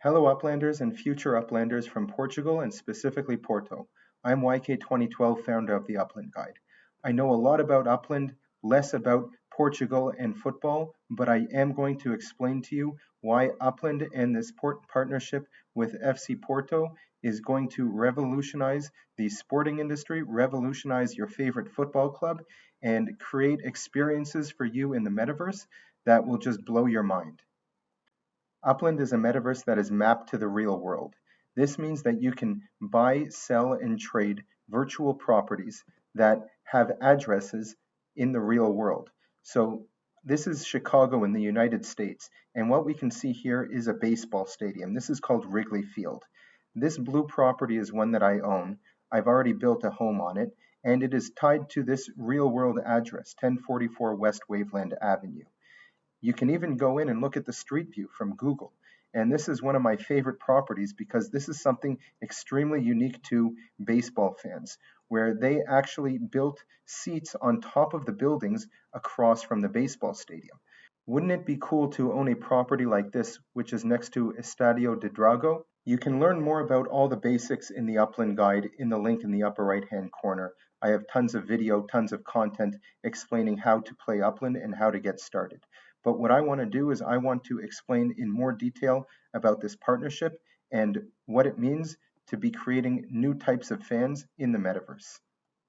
Hello Uplanders and future Uplanders from Portugal and specifically Porto. I'm YK2012, founder of the Upland Guide. I know a lot about Upland, less about Portugal and football, but I am going to explain to you why Upland and this partnership with FC Porto is going to revolutionize the sporting industry, revolutionize your favorite football club, and create experiences for you in the metaverse that will just blow your mind. Upland is a metaverse that is mapped to the real world. This means that you can buy, sell, and trade virtual properties that have addresses in the real world. So this is Chicago in the United States, and what we can see here is a baseball stadium. This is called Wrigley Field. This blue property is one that I own. I've already built a home on it, and it is tied to this real world address, 1044 West Waveland Avenue. You can even go in and look at the street view from Google. And this is one of my favorite properties because this is something extremely unique to baseball fans, where they actually built seats on top of the buildings across from the baseball stadium. Wouldn't it be cool to own a property like this, which is next to Estadio de Drago? You can learn more about all the basics in the Upland Guide in the link in the upper right-hand corner. I have tons of video, tons of content explaining how to play Upland and how to get started. But what I want to do is I want to explain in more detail about this partnership and what it means to be creating new types of fans in the metaverse.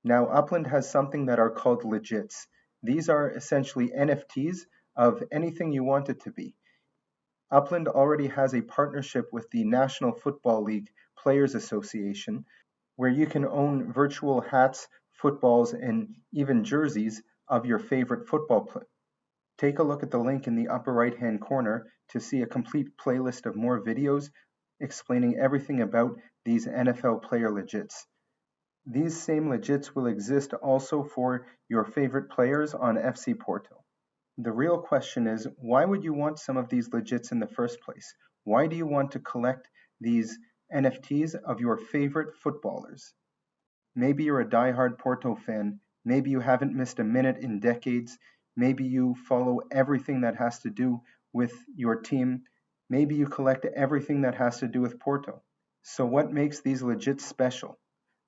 Now, Upland has something that are called Legits. These are essentially NFTs of anything you want it to be. Upland already has a partnership with the National Football League Players Association, where you can own virtual hats, footballs, and even jerseys of your favorite football player. Take a look at the link in the upper right-hand corner to see a complete playlist of more videos explaining everything about these NFL player legits. These same legits will exist also for your favorite players on FC Porto. The real question is, why would you want some of these legits in the first place? Why do you want to collect these NFTs of your favorite footballers? Maybe you're a diehard Porto fan. Maybe you haven't missed a minute in decades. Maybe you follow everything that has to do with your team. Maybe you collect everything that has to do with Porto. So what makes these legits special?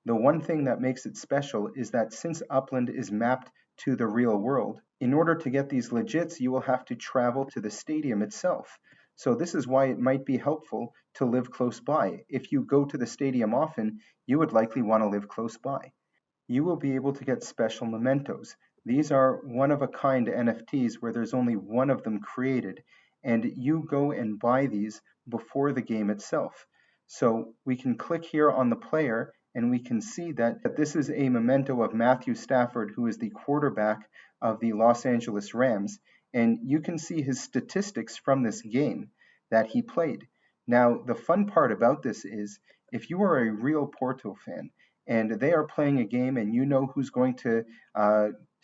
The one thing that makes it special is that since Upland is mapped to the real world, in order to get these legits, you will have to travel to the stadium itself. So this is why it might be helpful to live close by. If you go to the stadium often, you would likely want to live close by. You will be able to get special mementos. These are one-of-a-kind NFTs where there's only one of them created, and you go and buy these before the game itself. So we can click here on the player, and we can see that this is a memento of Matthew Stafford, who is the quarterback of the Los Angeles Rams, and you can see his statistics from this game that he played. Now, the fun part about this is, if you are a real Porto fan, and they are playing a game and you know who's going to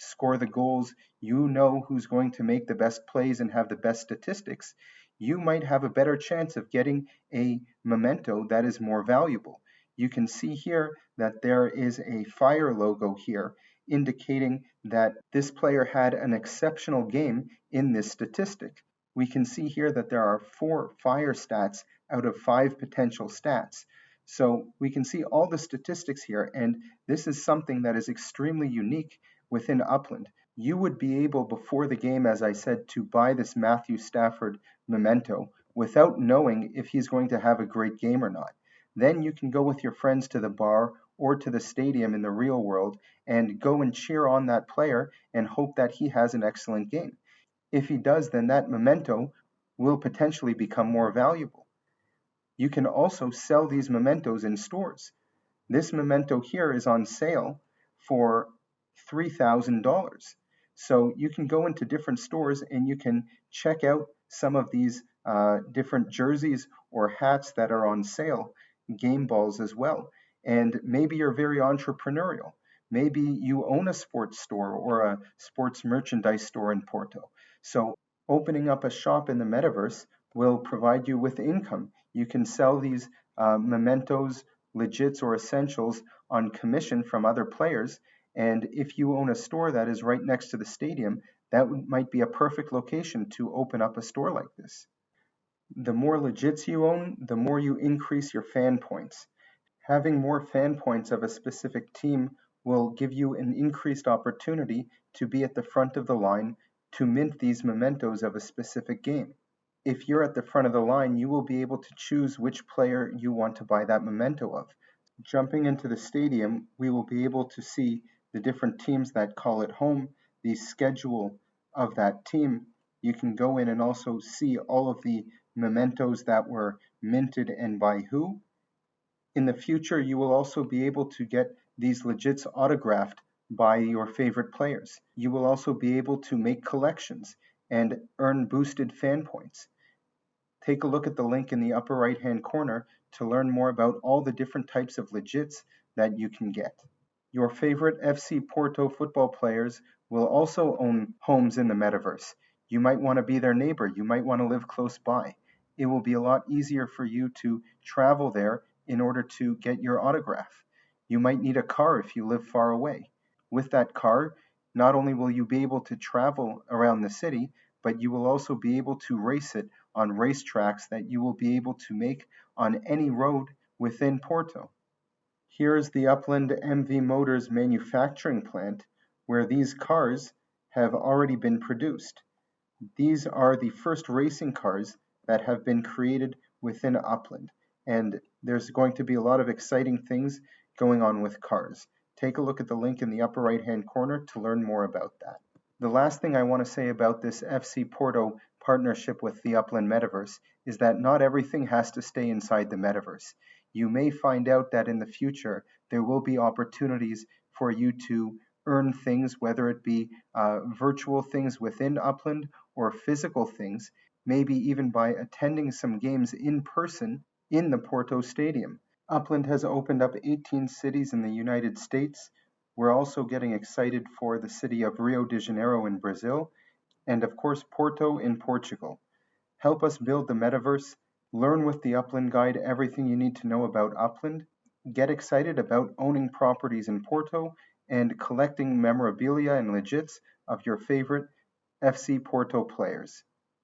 score the goals, you know who's going to make the best plays and have the best statistics, you might have a better chance of getting a memento that is more valuable. You can see here that there is a fire logo here indicating that this player had an exceptional game in this statistic. We can see here that there are 4 fire stats out of 5 potential stats. So we can see all the statistics here, and this is something that is extremely unique within Upland. You would be able, before the game, as I said, to buy this Matthew Stafford memento without knowing if he's going to have a great game or not. Then you can go with your friends to the bar or to the stadium in the real world and go and cheer on that player and hope that he has an excellent game. If he does, then that memento will potentially become more valuable. You can also sell these mementos in stores. This memento here is on sale for $3,000. So you can go into different stores and you can check out some of these different jerseys or hats that are on sale, game balls as well. And maybe you're very entrepreneurial. Maybe you own a sports store or a sports merchandise store in Porto. So opening up a shop in the metaverse will provide you with income. You can sell these mementos, legits, or essentials on commission from other players. And if you own a store that is right next to the stadium, that might be a perfect location to open up a store like this. The more legits you own, the more you increase your fan points. Having more fan points of a specific team will give you an increased opportunity to be at the front of the line to mint these mementos of a specific game. If you're at the front of the line, you will be able to choose which player you want to buy that memento of. Jumping into the stadium, we will be able to see the different teams that call it home, the schedule of that team. You can go in and also see all of the mementos that were minted and by who. In the future, you will also be able to get these legits autographed by your favorite players. You will also be able to make collections and earn boosted fan points. Take a look at the link in the upper right hand corner to learn more about all the different types of legits that you can get. Your favorite FC Porto football players will also own homes in the metaverse. You might want to be their neighbor, you might want to live close by. It will be a lot easier for you to travel there in order to get your autograph. You might need a car if you live far away. With that car, not only will you be able to travel around the city, but you will also be able to race it on racetracks that you will be able to make on any road within Porto. Here is the Upland MV Motors manufacturing plant where these cars have already been produced. These are the first racing cars that have been created within Upland, and there's going to be a lot of exciting things going on with cars. Take a look at the link in the upper right hand corner to learn more about that. The last thing I want to say about this FC Porto partnership with the Upland Metaverse is that not everything has to stay inside the metaverse. You may find out that in the future there will be opportunities for you to earn things, whether it be virtual things within Upland or physical things, maybe even by attending some games in person in the Porto Stadium. Upland has opened up 18 cities in the United States. We're also getting excited for the city of Rio de Janeiro in Brazil, and of course Porto in Portugal. Help us build the metaverse. Learn with the Upland Guide everything you need to know about Upland. Get excited about owning properties in Porto and collecting memorabilia and legits of your favorite FC Porto players.